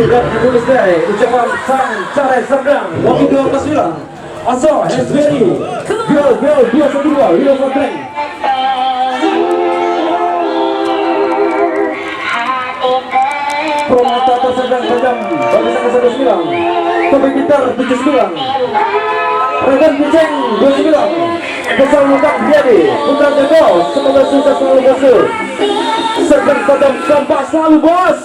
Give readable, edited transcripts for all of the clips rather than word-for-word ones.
dan Indonesian Day. Ucapan sang cara serdang waktu 29 Aso Hesberi Girl 212 Hero for Train. Promotor sedang sedang bagi sang 19 Topik gitar 79 Rekan Kucing 29 Kesal Mutang Jadi Putra Joko. Semoga sukses selalu bos. Sedang sedang kompak selalu bos.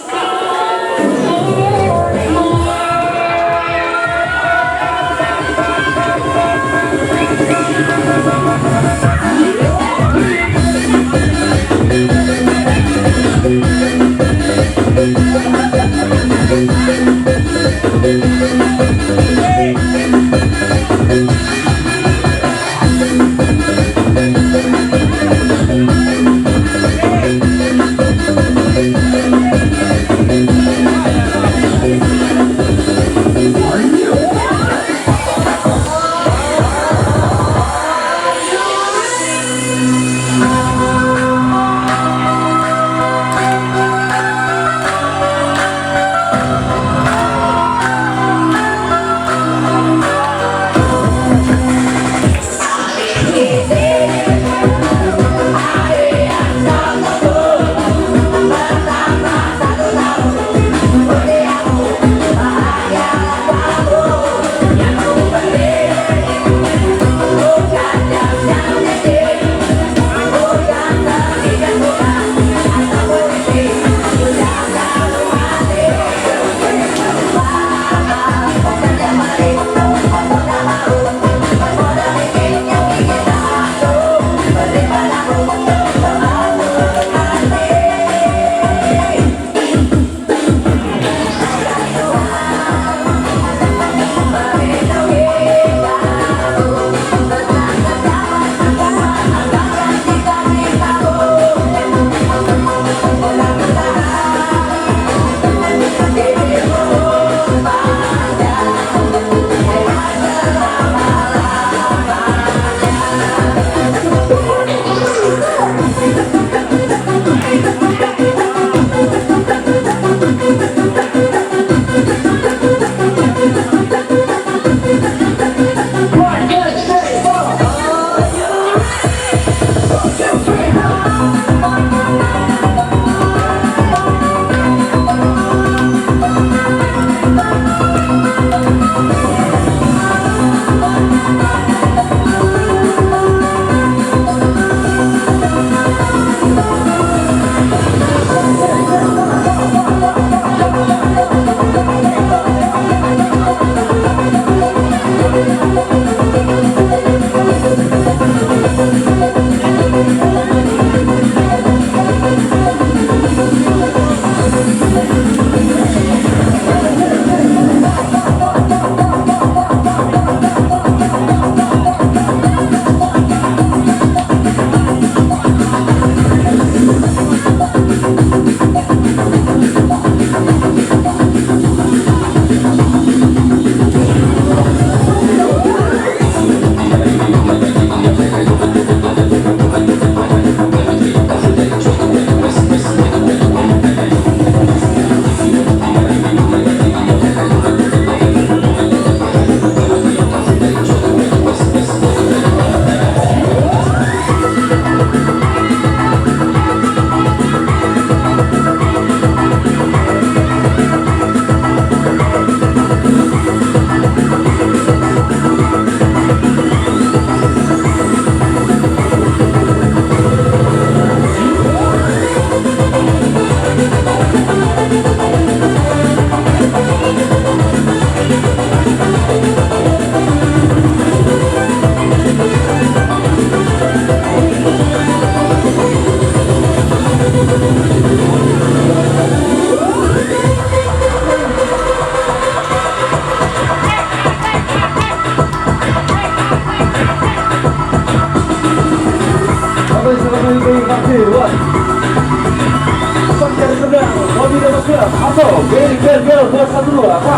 Atau Girl 212 apa?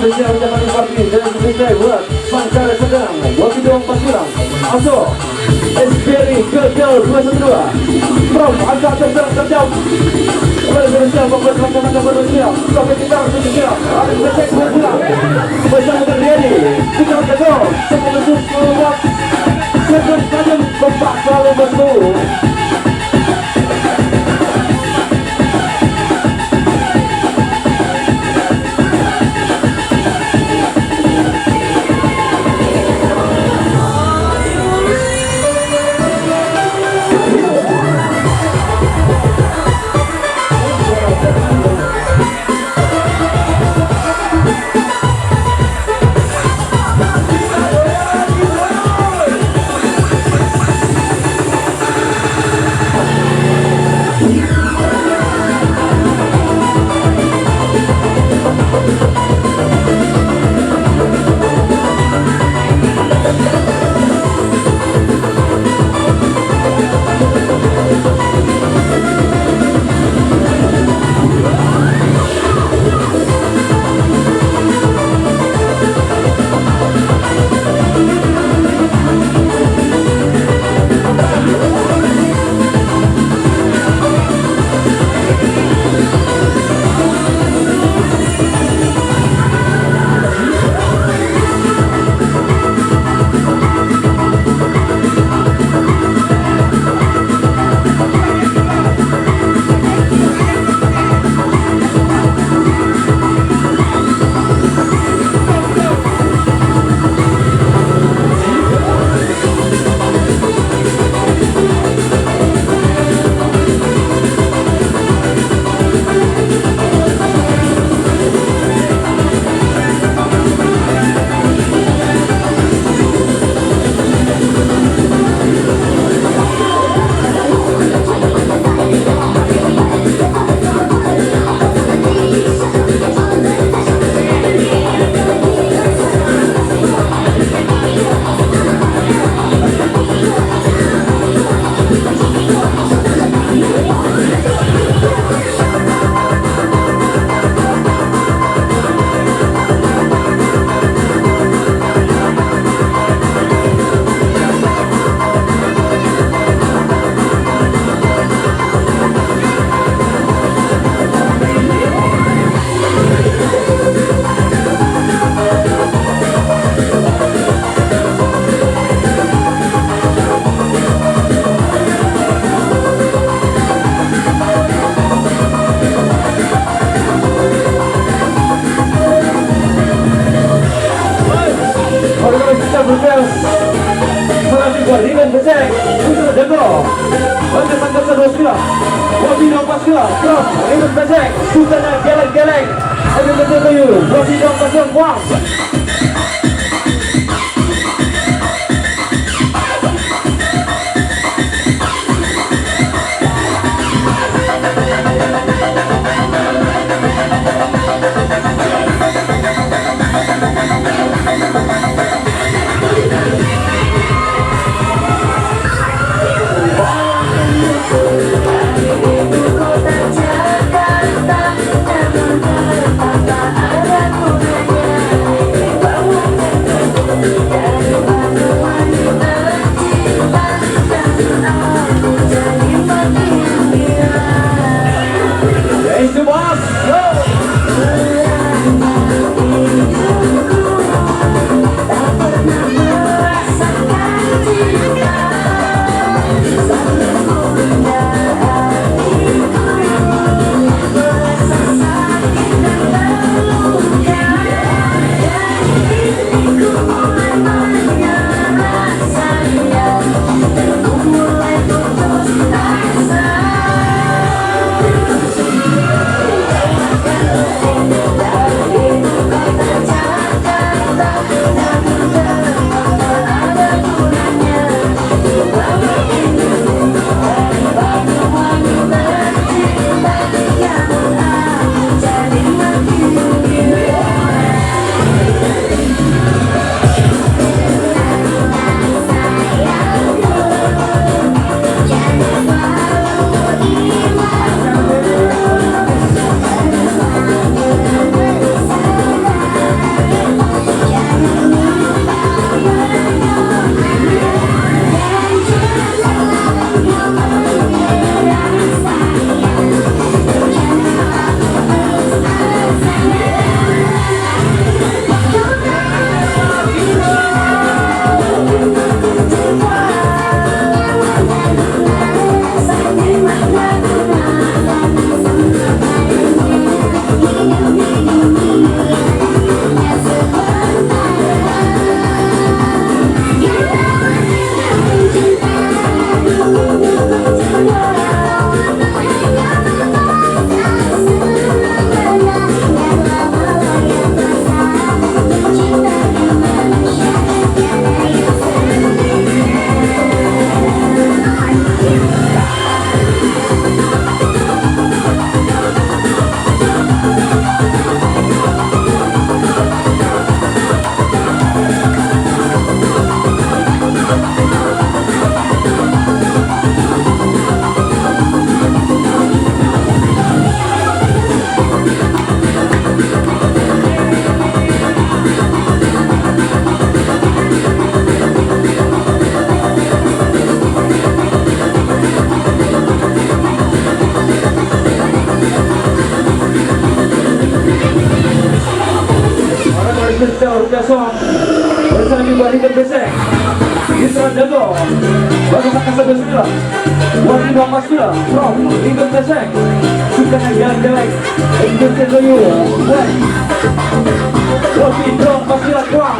spesial jangan parkir dan spesial buat Mangkara Sedang 2 Silang also SPRI Gagal 212 from Angka Terserang Terjauh oleh spesial fokus Mangkara 2 Silang sampai kita 7 Silang ada becek 2 Silang bersama terjadi kita jago semoga semua sesuai tajam kompak selalu bersatu. Dengan becek untuk jago untuk Mangkara 2 Silang Wabi 4 Silang terus dengan becek susahnya geleng-geleng ada becek kayu Wabi 4 Silang buang Kristel Rupiasong bersama juga Hidup Besek Isra Jago Baru Saka 19 Wadi Bang Masula From Hidup Besek Suka Jalan Jelek Indonesia Zoyu Wai Wadi Bang Masula From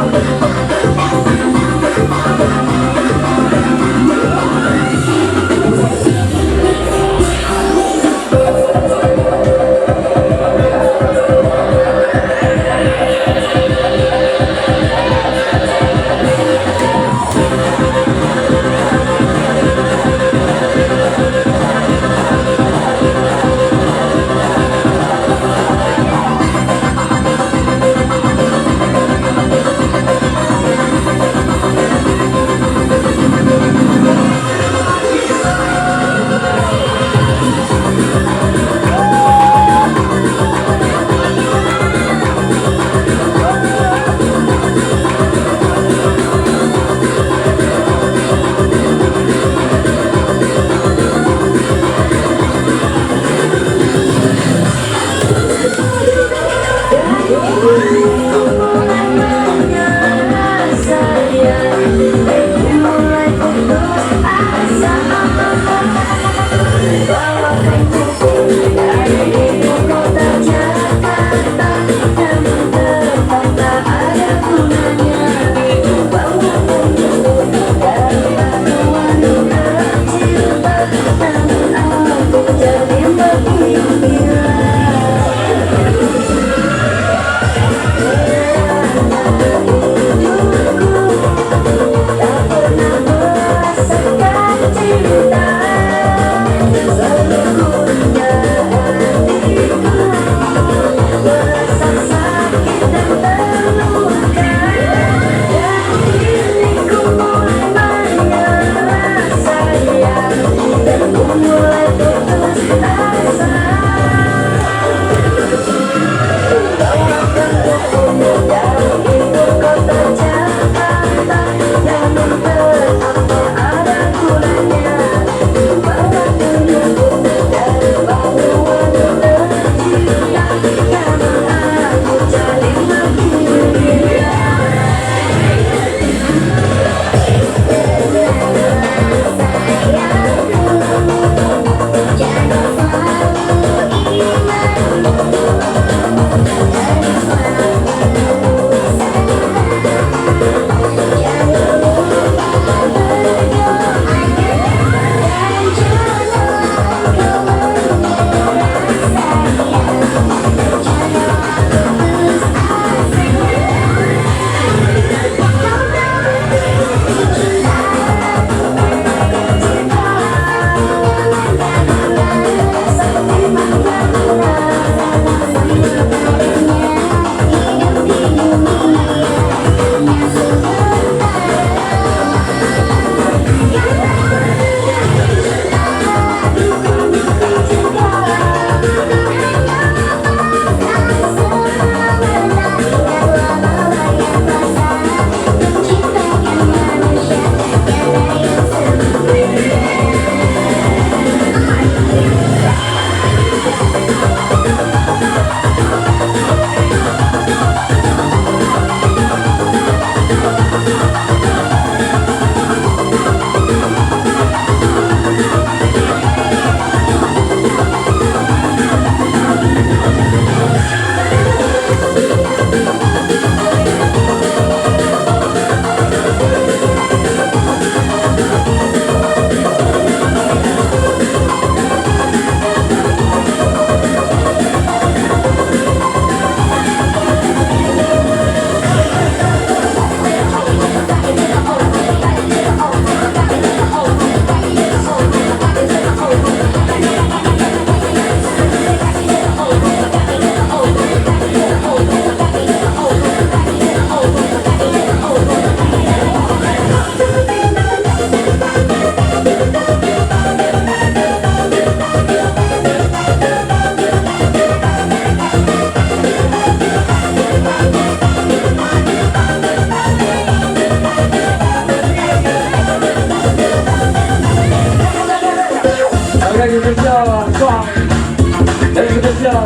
Indonesia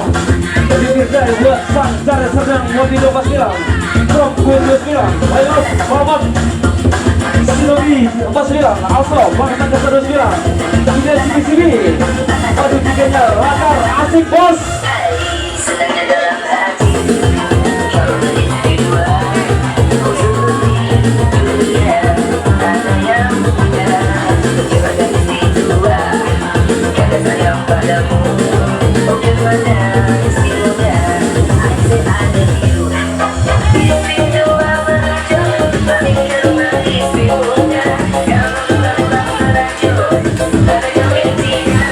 dari Dirjaya buat sang cara sedang Motido Pasilang from 29. Baiklah, Muhammad Shinobi 49. Also, Bangsa ke 29. Tidak sini-sini. Aduh, tiganya Lakar asik bos. Senangnya dalam hati kalau begitu dua. Kau seperti dunia, ada yang punya. Coba ganti dua, karena sayang padamu. Bagaimana istilahnya? I say I love you. Isi dua merajut, balik ke rumah istrinya. Kalau terbang merajut, ada yang intinya.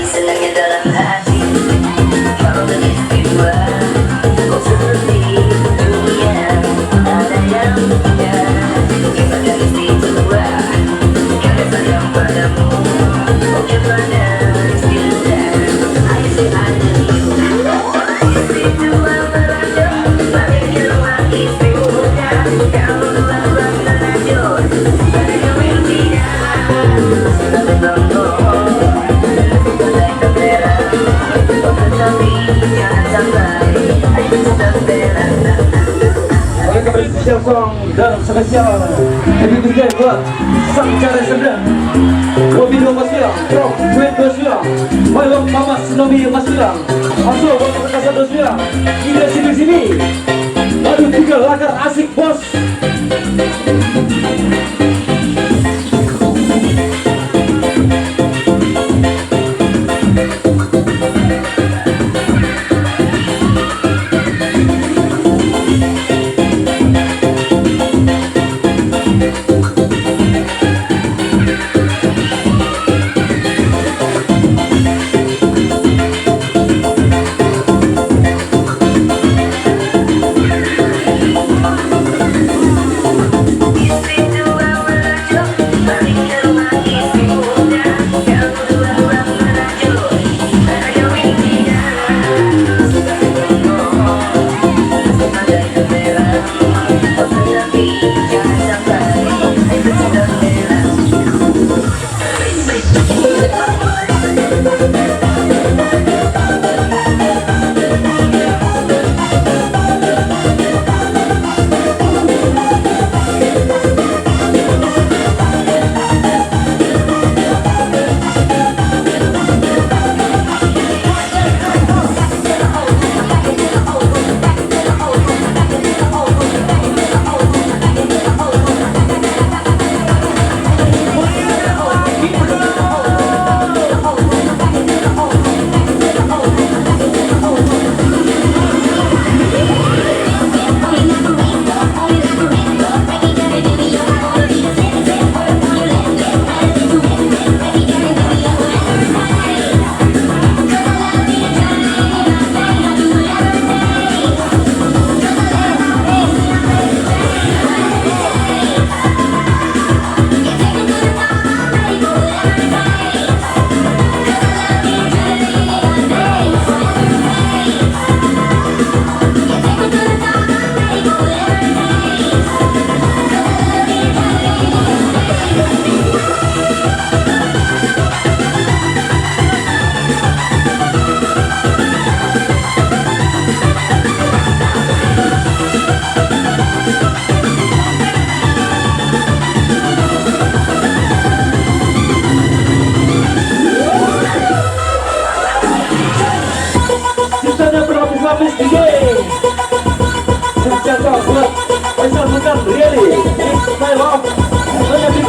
Senangnya dalam hati kalau begitu dua. Kau seperti dunia, ada yang punya. Coba ganti dua, karena sayang padamu. Bagaimana istilahnya? I say I love you. Isi dua merajut, balik ke rumah istrinya. Kalau terbang merajut, ada yang intinya. Oleh kembali spesial song dan spesial happy birthday buat sang cara sedang Bobby 29, Drop Duet 29, Mailong Mama Shinobi 49, Aso Bangsa Perkasa 29, Tidak sini-sini. Aduh, tiga Lakar asik bos.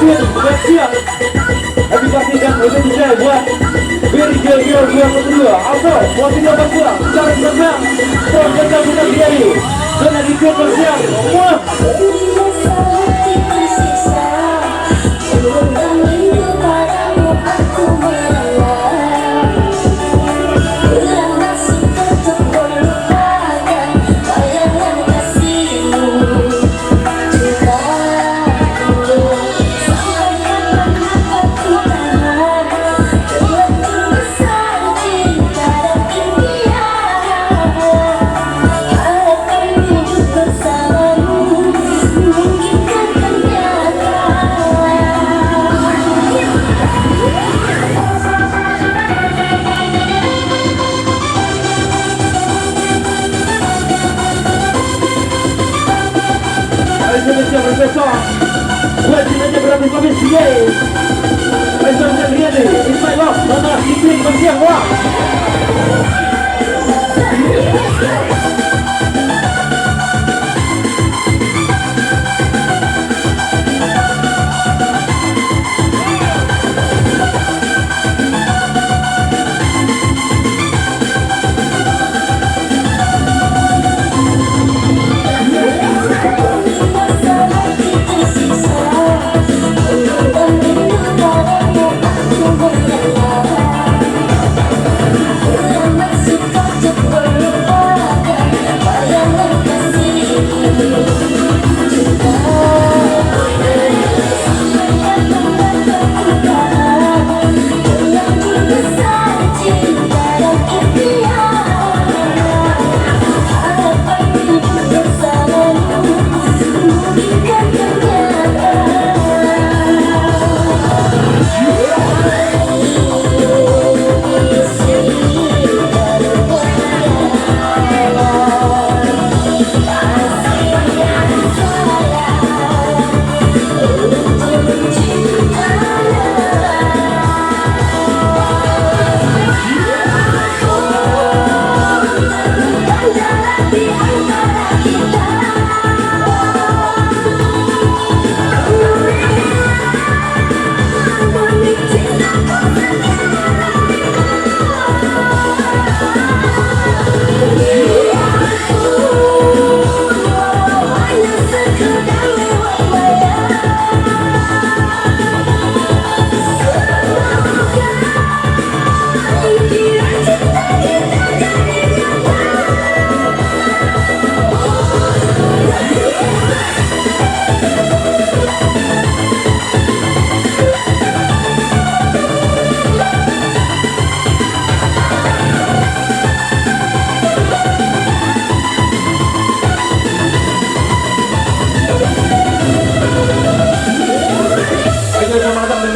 Queen Malaysia. Happy birthday dan happy birthday buat Berry Girl 212. Also, buat video bersiang, cara bersiang, from Jasa Bukan Diari. Dan lagi Queen bersiang. Wah. Indonesia berbesok buat Indonesia berlapis-lapis yeay besok yang lihat nih Ismail Love mana Iklim bersiang wah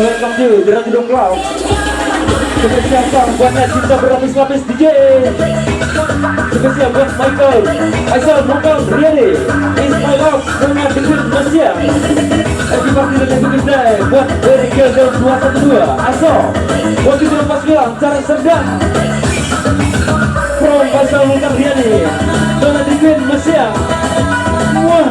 welcome to Jerat Hidung Cloud. Spesial song buat cinta berlapis-lapis DJ. Spesial buat Michael, Aisal, Mokal, Riyadi, Ismail Love, sama Dikit Malaysia. Happy birthday dan happy birthday buat Berry Girl 212. Aso, buat itu lepas bilang cara serdang. From Aisal, Mokal, Riyadi, sama Dikit Malaysia. Wah.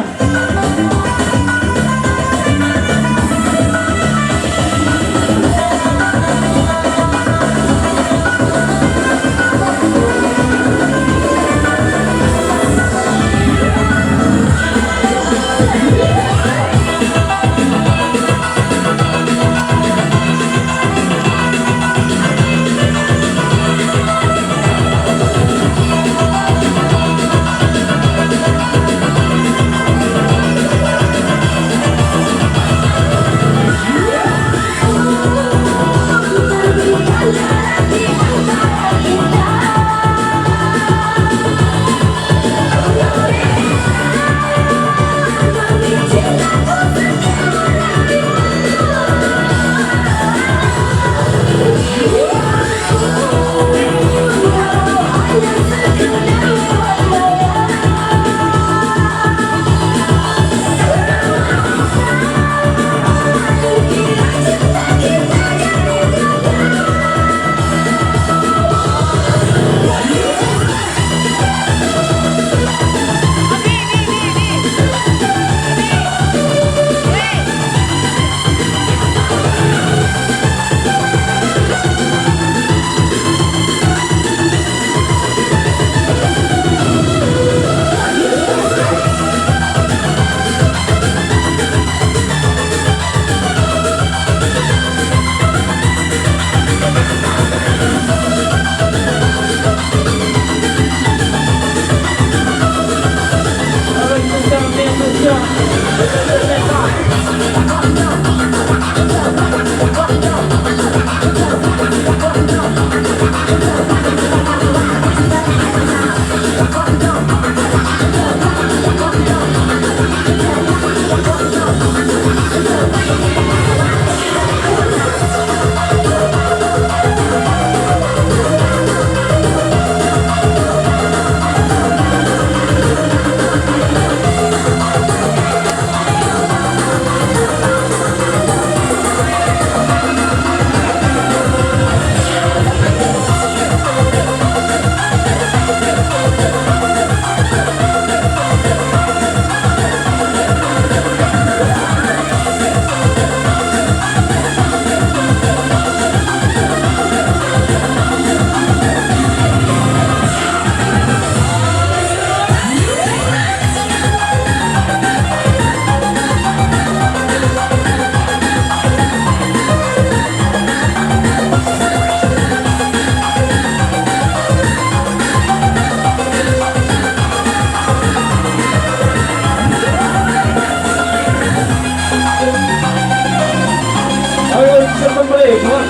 kembali buat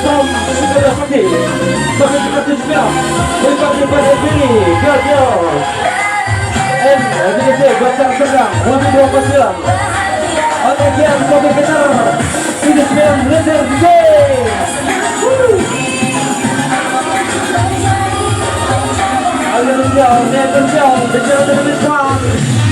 Tom Segera Sakti bagi kita 79 berkati pada kiri Gagal M DDC Gocang Sedang Mobil 29 Otekian Mobil Besar 79 Laser DJ. Atención, deseo de televisión.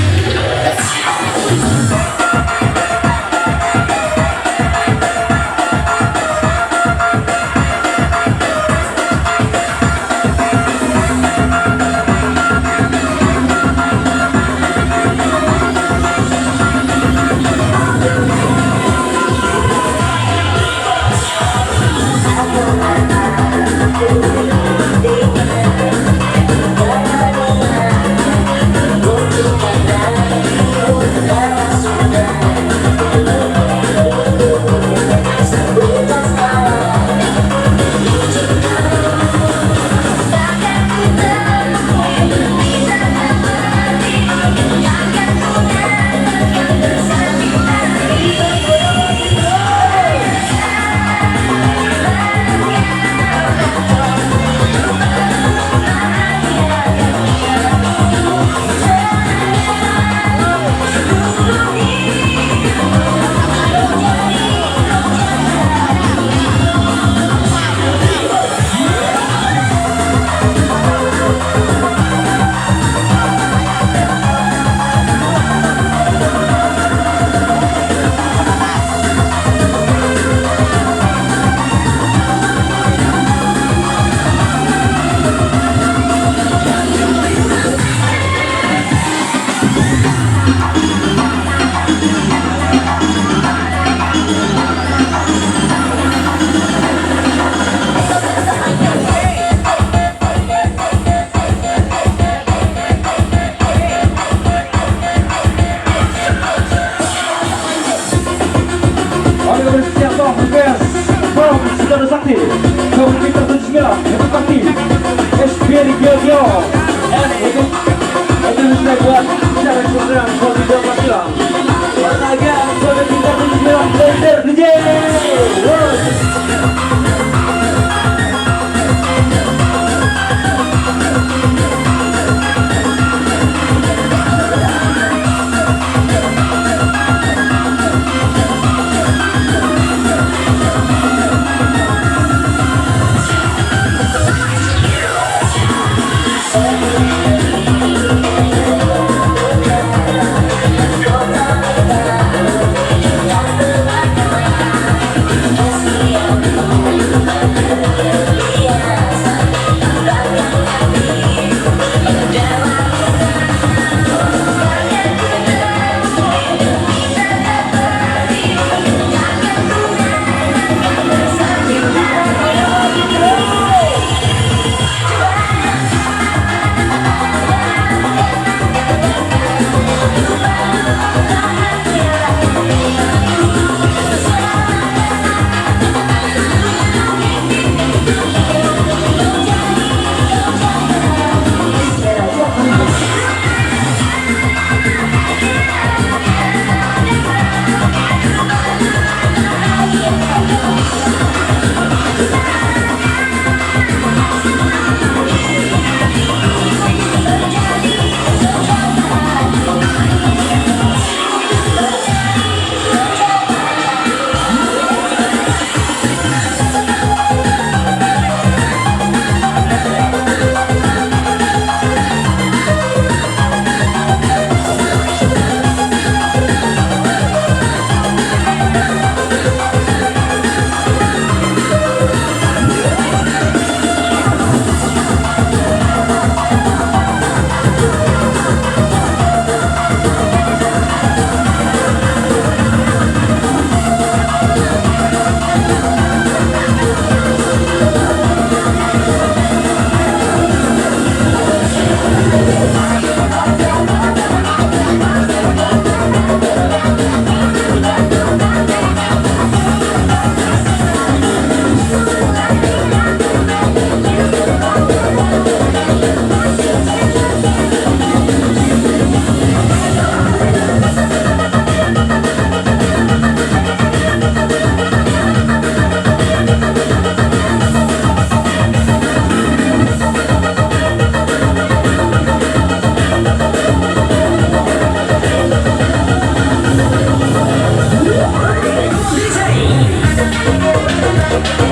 Sakti, Komite 79, Hebat Bakti, SBR Gio, itu sudah buat cara program Komite 29. Bahagia Komite 79, Laser DJ.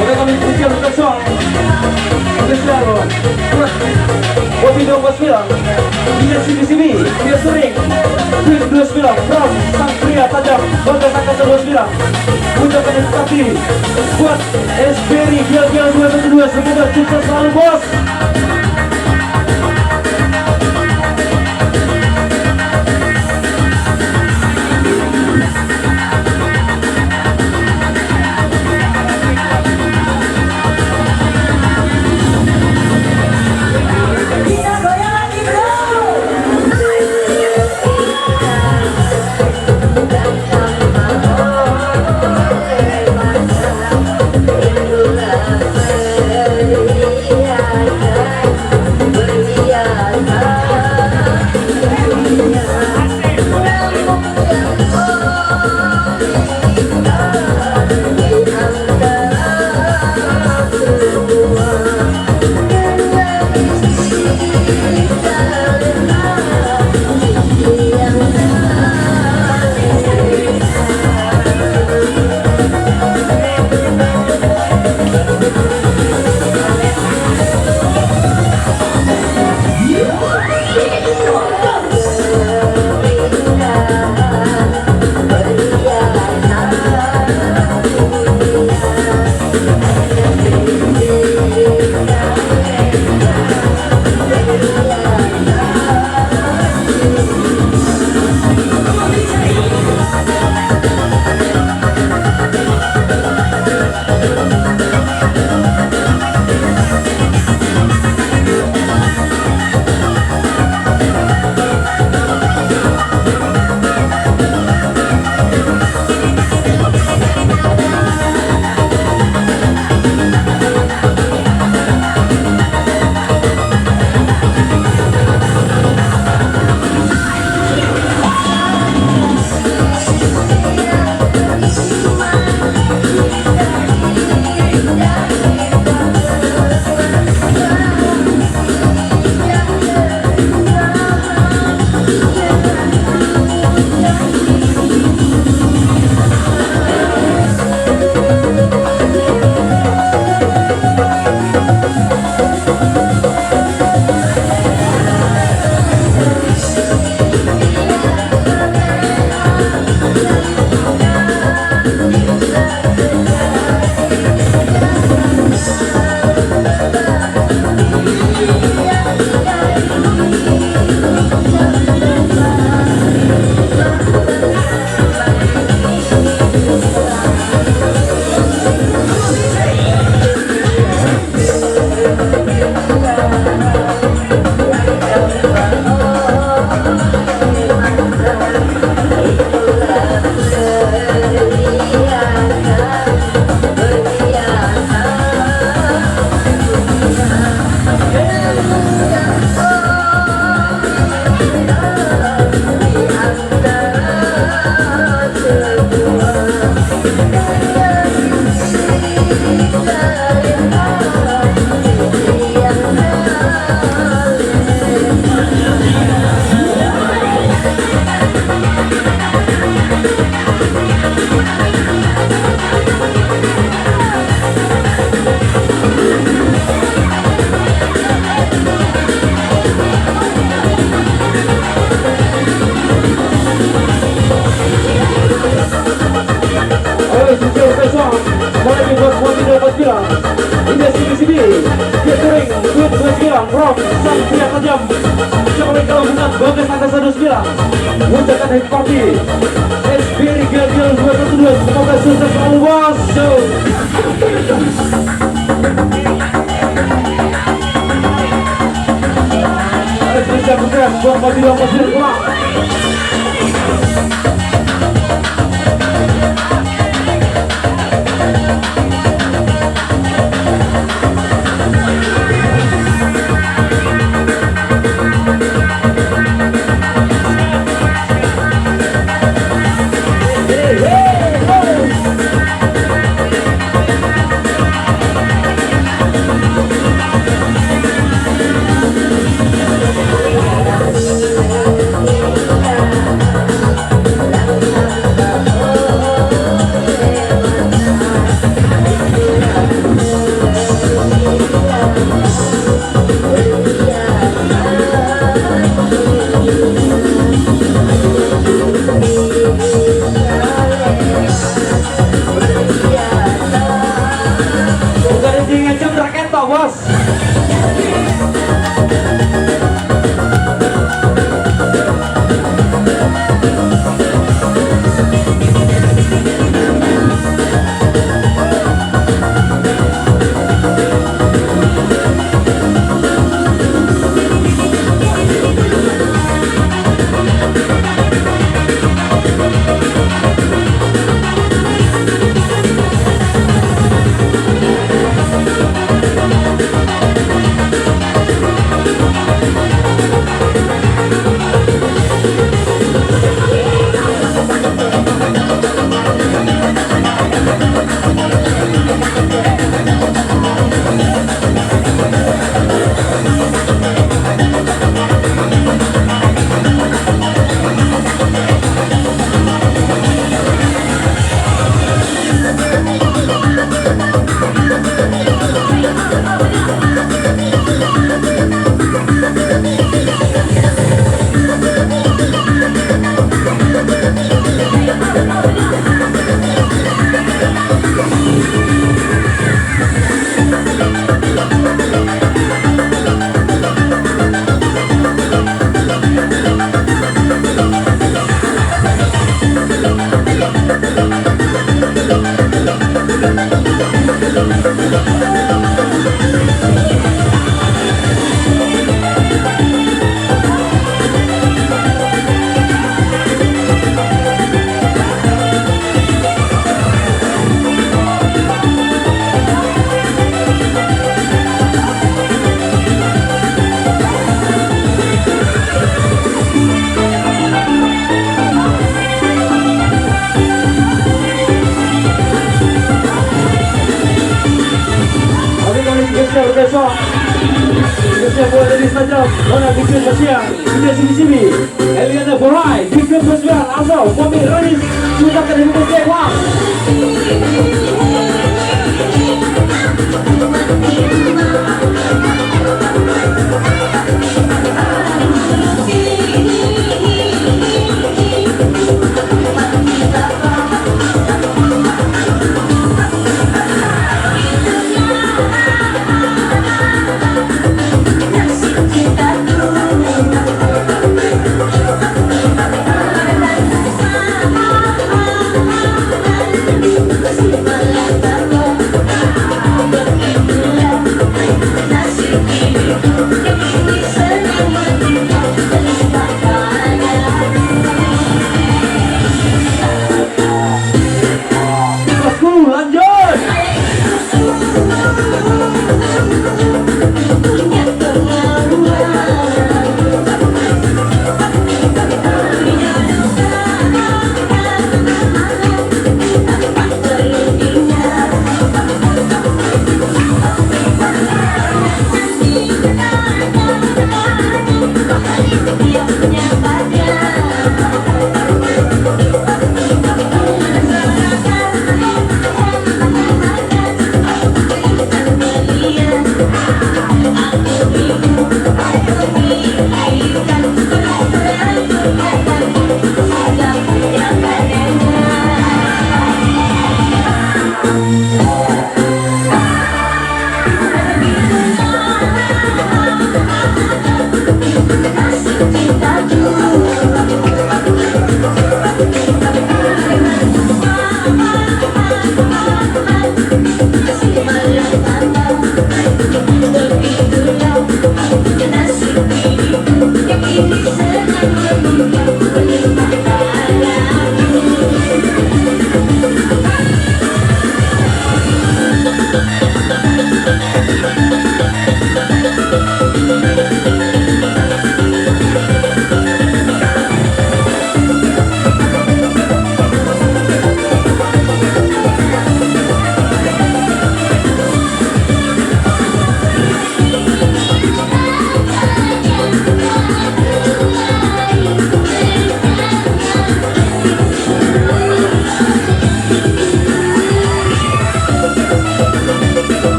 Oke, kami pujian untuk song. Oke, selalu. Kopi 29. Dia sini-sini. Dia sering. Queen 29. From Sang Pria Tajam. Bagas Angkasa 29. Ucapkan empati buat SBRI Gil-Gil 212. Semoga sukses selalu, bos. From Sang Pria Tajam. Siapa kalau bukan Bagas Angkasa 29. Ucapkan happy party SBRI Gil-Gil 212. Semoga sukses selalu, bos. Bisa bergerak buat bagi dong pasir pulang. Mantap, Nona Bikin Basian, Bikin Sini-Sini, Eliana Borai, Bikin Basian, Azal, Mami Ranis, Sudah Kedai Bikin Wang.